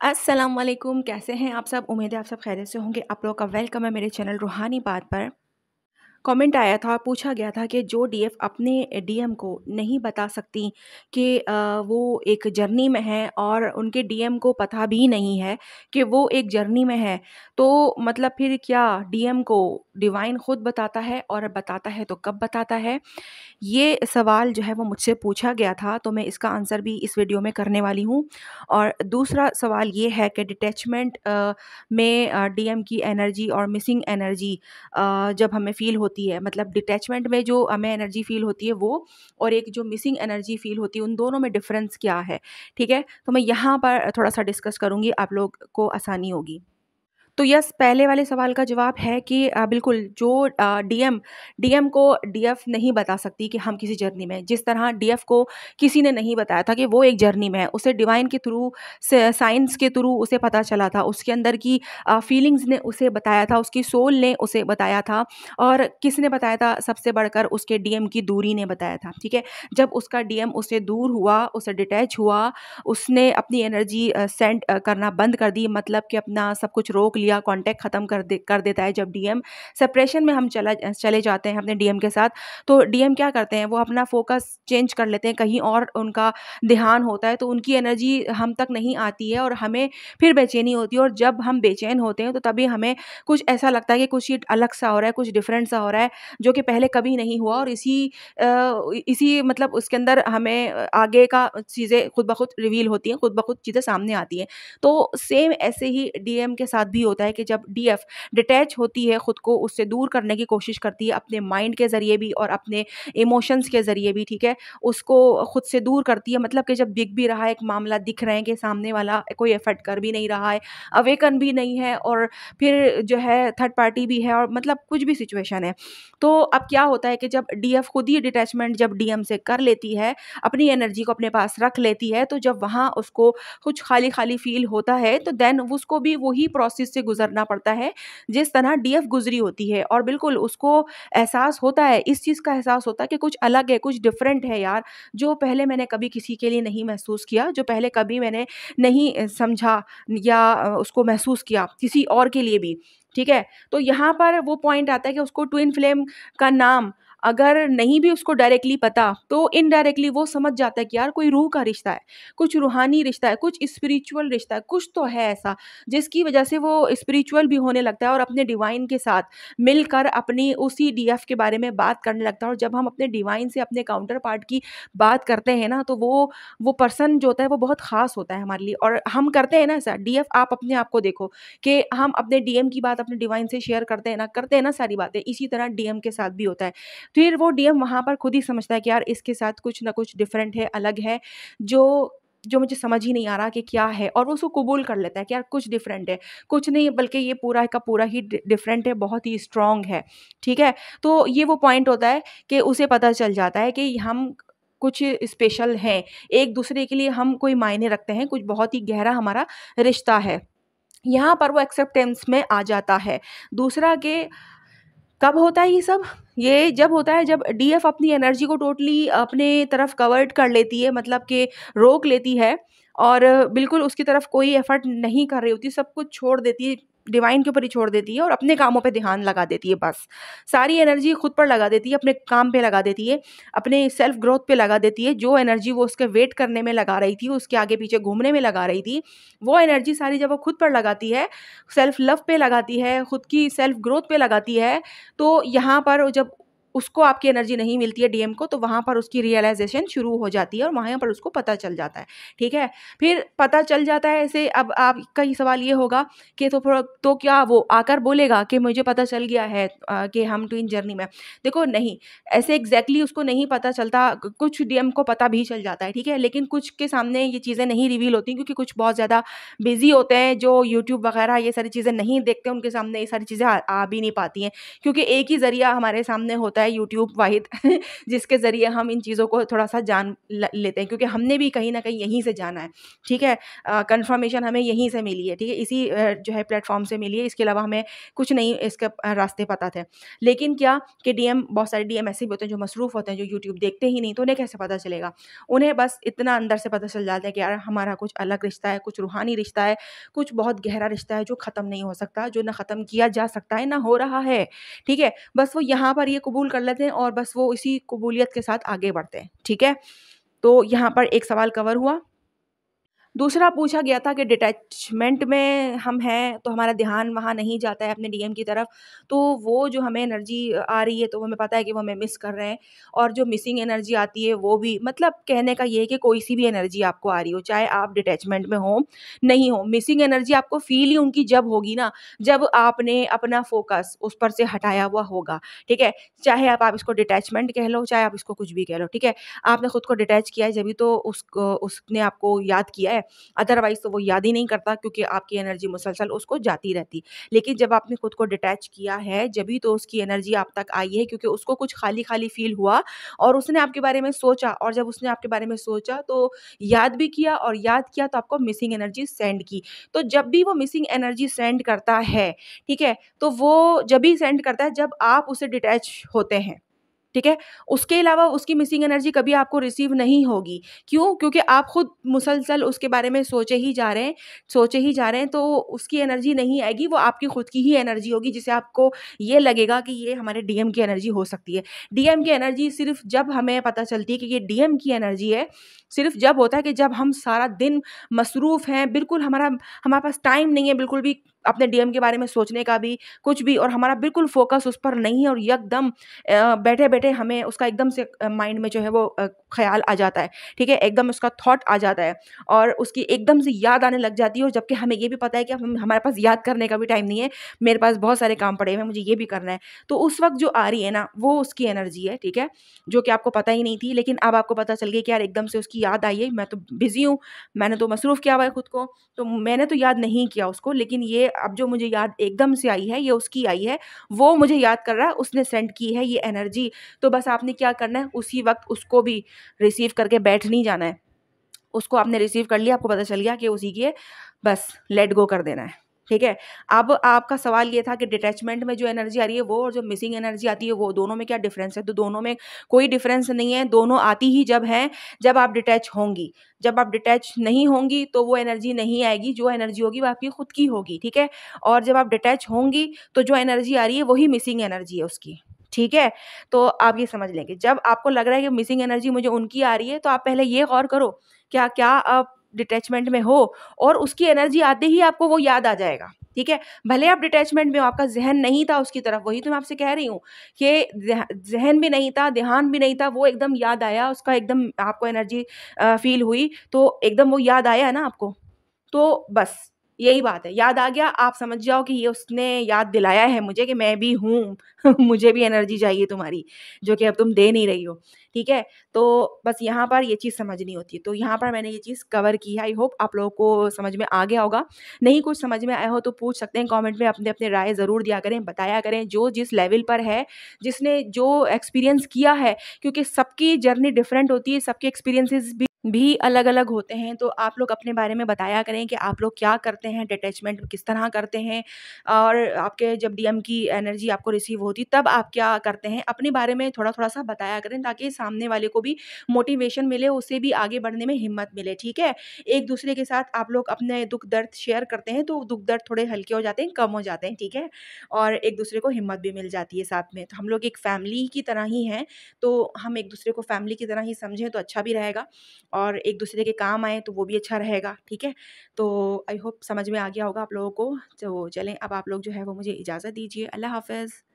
अस्सलाम वालेकुम, कैसे हैं आप सब? उम्मीद है आप सब खैरियत से होंगे। आप लोगों का वेलकम है मेरे चैनल रूहानी बात पर। कमेंट आया था, पूछा गया था कि जो डीएफ अपने डीएम को नहीं बता सकती कि वो एक जर्नी में है और उनके डीएम को पता भी नहीं है कि वो एक जर्नी में है, तो मतलब फिर क्या डीएम को डिवाइन खुद बताता है और बताता है तो कब बताता है? ये सवाल जो है वो मुझसे पूछा गया था, तो मैं इसका आंसर भी इस वीडियो में करने वाली हूँ। और दूसरा सवाल ये है कि डिटैचमेंट में डीएम की एनर्जी और मिसिंग एनर्जी जब हमें फ़ील होती है, मतलब डिटैचमेंट में जो हमें एनर्जी फ़ील होती है वो, और एक जो मिसिंग एनर्जी फ़ील होती है, उन दोनों में डिफ़रेंस क्या है? ठीक है? तो मैं यहाँ पर थोड़ा-सा डिस्कस करूँगी, आप लोग को आसानी होगी। तो यस, पहले वाले सवाल का जवाब है कि बिल्कुल जो डीएम डीएम को डीएफ नहीं बता सकती कि हम किसी जर्नी में हैं। जिस तरह डीएफ को किसी ने नहीं बताया था कि वो एक जर्नी में है, उसे डिवाइन के थ्रू से साइंस के थ्रू उसे पता चला था। उसके अंदर की फीलिंग्स ने उसे बताया था, उसकी सोल ने उसे बताया था। और किसने बताया था? सबसे बढ़कर उसके डीएम की दूरी ने बताया था, ठीक है? जब उसका डीएम उससे दूर हुआ, उससे डिटैच हुआ, उसने अपनी एनर्जी सेंड करना बंद कर दी, मतलब कि अपना सब कुछ रोक लिया, कॉन्टैक्ट ख़त्म कर देता है। जब डीएम सेपरेशन में हम चले जाते हैं अपने डीएम के साथ, तो डीएम क्या करते हैं, वो अपना फ़ोकस चेंज कर लेते हैं, कहीं और उनका ध्यान होता है, तो उनकी एनर्जी हम तक नहीं आती है और हमें फिर बेचैनी होती है। और जब हम बेचैन होते हैं तो तभी हमें कुछ ऐसा लगता है कि कुछ ये अलग सा हो रहा है, कुछ डिफरेंट सा हो रहा है, जो कि पहले कभी नहीं हुआ। और इसी मतलब उसके अंदर हमें आगे का चीज़ें खुद ब खुद रिवील होती हैं, खुद ब खुद चीज़ें सामने आती हैं। तो सेम ऐसे ही डीएम के साथ भी होता है कि जब डीएफ डिटैच होती है, खुद को उससे दूर करने की कोशिश करती है, अपने माइंड के ज़रिए भी और अपने इमोशंस के ज़रिए भी, ठीक है? उसको खुद से दूर करती है, मतलब कि जब दिख भी रहा है, एक मामला दिख रहे हैं कि सामने वाला कोई एफर्ट कर भी नहीं रहा है, अवेकन भी नहीं है, और फिर जो है थर्ड पार्टी भी है, और मतलब कुछ भी सिचुएशन है। तो अब क्या होता है कि जब डीएफ खुद ही डिटैचमेंट जब डीएम से कर लेती है, अपनी एनर्जी को अपने पास रख लेती है, तो जब वहाँ उसको कुछ खाली-खाली फ़ील होता है, तो देन उसको भी वही प्रोसेस से गुज़रना पड़ता है, जिस तरह डीएफ गुज़री होती है। और बिल्कुल उसको एहसास होता है, इस चीज़ का एहसास होता है कि कुछ अलग है, कुछ डिफरेंट है यार, जो पहले मैंने कभी किसी के लिए नहीं महसूस किया, जो पहले कभी मैंने नहीं समझा या उसको महसूस किया, किसी और के लिए भी, ठीक है? तो यहाँ पर वो पॉइंट आता है कि उसको ट्विन फ्लेम का नाम अगर नहीं भी उसको डायरेक्टली पता, तो इनडायरेक्टली वो समझ जाता है कि यार कोई रूह का रिश्ता है, कुछ रूहानी रिश्ता है, कुछ स्पिरिचुअल रिश्ता है, कुछ तो है ऐसा, जिसकी वजह से वो स्पिरिचुअल भी होने लगता है और अपने डिवाइन के साथ मिलकर अपनी उसी डीएफ के बारे में बात करने लगता है। और जब हम अपने डिवाइन से अपने काउंटर पार्ट की बात करते हैं ना, तो वो पर्सन जो होता है वो बहुत ख़ास होता है हमारे लिए। और हम करते हैं ना ऐसा, डीएफ आप अपने आप को देखो कि हम अपने डीएम की बात अपने डिवाइन से शेयर करते हैं ना सारी बातें, इसी तरह डीएम के साथ भी होता है। फिर वो डीएम वहाँ पर खुद ही समझता है कि यार इसके साथ कुछ ना कुछ डिफरेंट है, अलग है, जो जो मुझे समझ ही नहीं आ रहा कि क्या है, और वो उसको कबूल कर लेता है कि यार कुछ डिफरेंट है, कुछ नहीं बल्कि ये पूरा का पूरा ही डिफरेंट है, बहुत ही स्ट्रॉन्ग है, ठीक है? तो ये वो पॉइंट होता है कि उसे पता चल जाता है कि हम कुछ स्पेशल हैं, एक दूसरे के लिए हम कोई मायने रखते हैं, कुछ बहुत ही गहरा हमारा रिश्ता है। यहाँ पर वो एक्सेप्टेंस में आ जाता है। दूसरा कि कब होता है ये सब? ये जब होता है जब डीएफ अपनी एनर्जी को टोटली अपने तरफ कवर्ड कर लेती है, मतलब कि रोक लेती है, और बिल्कुल उसकी तरफ कोई एफर्ट नहीं कर रही होती, सब कुछ छोड़ देती है, डिवाइन के ऊपर ही छोड़ देती है और अपने कामों पे ध्यान लगा देती है बस। सारी एनर्जी खुद पर लगा देती है, अपने काम पे लगा देती है, अपने सेल्फ ग्रोथ पे लगा देती है। जो एनर्जी वो उसके वेट करने में लगा रही थी, उसके आगे-पीछे घूमने में लगा रही थी, वो एनर्जी सारी जब वो खुद पर लगाती है, सेल्फ लव पे लगाती है, खुद की सेल्फ ग्रोथ पे लगाती है, तो यहाँ पर जब उसको आपकी एनर्जी नहीं मिलती है डीएम को, तो वहाँ पर उसकी रियलाइज़ेशन शुरू हो जाती है और वहाँ पर उसको पता चल जाता है, ठीक है? फिर पता चल जाता है ऐसे, अब आपका ये सवाल ये होगा कि तो क्या वो आकर बोलेगा कि मुझे पता चल गया है कि हम ट्विन जर्नी में हैं? देखो नहीं, ऐसे एग्ज़ैक्टली उसको नहीं पता चलता, कुछ डीएम को पता भी चल जाता है, ठीक है? लेकिन कुछ के सामने ये चीज़ें नहीं रिवील होती, क्योंकि कुछ बहुत ज़्यादा बिज़ी होते हैं, जो यूट्यूब वगैरह ये सारी चीज़ें नहीं देखते, उनके सामने ये सारी चीज़ें आ भी नहीं पाती हैं। क्योंकि एक ही ज़रिया हमारे सामने होता है है यूट्यूब वाहिद जिसके ज़रिए हम इन चीज़ों को थोड़ा-सा जान ल लेते हैं, क्योंकि हमने भी कहीं न कहीं यहीं से जाना है, ठीक है? कन्फर्मेशन हमें यहीं से मिली है, ठीक है? इसी जो है प्लेटफ़ॉर्म से मिली है, इसके अलावा हमें कुछ नहीं इसके रास्ते पता थे। लेकिन क्या कि डीएम, बहुत सारे डीएम ऐसे भी होते हैं जो मसरूफ़ होते हैं, जो यूट्यूब देखते ही नहीं, तो उन्हें कैसे पता चलेगा? उन्हें बस इतना अंदर से पता चल जाता है कि यार हमारा कुछ अलग रिश्ता है, कुछ रूहानी रिश्ता है, कुछ बहुत गहरा रिश्ता है जो ख़त्म नहीं हो सकता, जो ना ख़त्म किया जा सकता है, ना हो रहा है, ठीक है? बस वो यहाँ पर ये कबूल कर लेते हैं और बस वो इसी कबूलियत के साथ आगे बढ़ते हैं, ठीक है? तो यहाँ पर एक सवाल कवर हुआ। दूसरा पूछा गया था कि डिटैचमेंट में हम हैं, तो हमारा ध्यान वहाँ नहीं जाता है अपने डीएम की तरफ, तो वो जो हमें एनर्जी आ रही है, तो हमें पता है कि वो हमें मिस कर रहे हैं, और जो मिसिंग एनर्जी आती है, वो भी मतलब कहने का ये है कि कोई-सी भी एनर्जी आपको आ रही हो, चाहे आप डिटैचमेंट में हो, नहीं हो, मिसिंग एनर्जी आपको फ़ील ही उनकी जब होगी ना, जब आपने अपना फ़ोकस उस पर से हटाया हुआ होगा, ठीक है? चाहे आप इसको डिटैचमेंट कह लो, चाहे आप इसको कुछ भी कह लो, ठीक है? आपने खुद को डिटैच किया है, जभी तो उसने आपको याद किया है, अदरवाइज़ तो वो याद ही नहीं करता, क्योंकि आपकी एनर्जी मुसलसल उसको जाती रहती। लेकिन जब आपने खुद को डिटैच किया है, जभी तो उसकी एनर्जी आप तक आई है, क्योंकि उसको कुछ खाली-खाली फ़ील हुआ और उसने आपके बारे में सोचा, और जब उसने आपके बारे में सोचा तो याद भी किया, और याद किया तो आपको मिसिंग एनर्जी सेंड की। तो जब भी वो मिसिंग एनर्जी सेंड करता है, ठीक है? तो वो जभी सेंड करता है जब आप उससे डिटैच होते हैं। ठीक है? उसके अलावा उसकी मिसिंग एनर्जी कभी आपको रिसीव नहीं होगी। क्यों? क्योंकि आप खुद मुसलसल उसके बारे में सोचे ही जा रहे हैं, तो उसकी एनर्जी नहीं आएगी, वो आपकी खुद की ही एनर्जी होगी, जिससे आपको ये लगेगा कि ये हमारे डीएम की एनर्जी हो सकती है। डीएम की एनर्जी सिर्फ़ जब हमें पता चलती है कि ये डीएम की एनर्जी है, सिर्फ़ जब होता है कि जब हम सारा दिन मसरूफ़ हैं, बिल्कुल हमारे पास टाइम नहीं है बिल्कुल भी अपने डीएम के बारे में सोचने का भी, कुछ भी, और हमारा बिल्कुल फ़ोकस उस पर नहीं है, और यकदम बैठे-बैठे हमें उसका एकदम से माइंड में जो है वो ख़्याल आ जाता है, ठीक है? एकदम उसका थॉट आ जाता है, और उसकी एकदम से याद आने लग जाती है, और जबकि हमें ये भी पता है कि हम हमारे पास याद करने का भी टाइम नहीं है, मेरे पास बहुत सारे काम पड़े हुए हैं, मुझे ये भी करना है। तो उस वक़्त जो आ रही है ना, वो उसकी एनर्जी है, ठीक है? जो कि आपको पता ही नहीं थी, लेकिन अब आपको पता चल गया कि यार एकदम से उसकी याद आई है, मैं तो बिज़ी हूँ, मैंने तो मसरूफ़ किया हुआ है खुद को, तो मैंने तो याद नहीं किया उसको, लेकिन ये अब जो मुझे याद एकदम से आई है, ये उसकी आई है, वो मुझे याद कर रहा है, उसने सेंड की है ये एनर्जी। तो बस आपने क्या करना है, उसी वक़्त उसको भी रिसीव करके बैठ नहीं जाना है। उसको आपने रिसीव कर लिया, आपको पता चल गया कि उसी की है, बस लेट गो कर देना है, ठीक है? अब आपका सवाल ये था कि डिटैचमेंट में जो एनर्जी आ रही है वो, और जो मिसिंग एनर्जी आती है वो, दोनों में क्या डिफ़रेंस है? तो दोनों में कोई डिफ़रेंस नहीं है, दोनों आती ही जब हैं, जब आप डिटैच होंगी। जब आप डिटैच नहीं होंगी तो वो एनर्जी नहीं आएगी, जो एनर्जी होगी वो आपकी खुद की होगी, ठीक है? और जब आप डिटैच होंगी तो जो एनर्जी आ रही है वही मिसिंग एनर्जी है उसकी, ठीक है? तो आप ये समझ लेंगे, जब आपको लग रहा है कि मिसिंग एनर्जी मुझे उनकी आ रही है, तो आप पहले ये गौर करो, क्या आप डिटैचमेंट में हो, और उसकी एनर्जी आते ही आपको वो याद आ जाएगा, ठीक है? भले आप डिटैचमेंट में हो, आपका ज़हन नहीं था उसकी तरफ, वही तो मैं आपसे कह रही हूँ कि ज़हन भी नहीं था, ध्यान भी नहीं था, वो एकदम याद आया, उसका एकदम आपको एनर्जी फ़ील हुई, तो एकदम वो याद आया ना आपको। तो बस यही बात है, याद आ गया, आप समझ जाओ कि ये उसने याद दिलाया है मुझे कि मैं भी हूँ, मुझे भी एनर्जी चाहिए तुम्हारी, जो कि अब तुम दे नहीं रही हो, ठीक है? तो बस यहाँ पर ये चीज़ समझनी होती है, तो यहाँ पर मैंने ये चीज़ कवर की है, आई होप आप लोगों को समझ में आ गया होगा। नहीं कुछ समझ में आया हो तो पूछ सकते हैं कमेंट में, अपने-अपने राय ज़रूर दिया करें, बताया करें, जो जिस लेवल पर है, जिसने जो एक्सपीरियंस किया है, क्योंकि सबकी जर्नी डिफरेंट होती है, सबके एक्सपीरियंसेस भी अलग-अलग होते हैं, तो आप लोग अपने बारे में बताया करें कि आप लोग क्या करते हैं, डिटैचमेंट किस तरह करते हैं, और आपके जब डीएम की एनर्जी आपको रिसीव होती तब आप क्या करते हैं? अपने बारे में थोड़ा-थोड़ा सा बताया करें, ताकि सामने वाले को भी मोटिवेशन मिले, उसे भी आगे बढ़ने में हिम्मत मिले, ठीक है? एक-दूसरे के साथ आप लोग अपने दुःख-दर्द शेयर करते हैं, तो दुःख-दर्द थोड़े हल्के हो जाते हैं, कम हो जाते हैं, ठीक है? और एक-दूसरे को हिम्मत भी मिल जाती है साथ में। तो हम लोग एक फैमिली की तरह ही हैं, तो हम एक-दूसरे को फैमिली की तरह ही समझें तो अच्छा भी रहेगा, और एक-दूसरे के काम आएँ तो वो भी अच्छा रहेगा, ठीक है? तो आई होप समझ में आ गया होगा आप लोगों को। तो चलें, अब आप लोग जो है वो मुझे इजाज़त दीजिए। अल्लाह हाफ़िज़।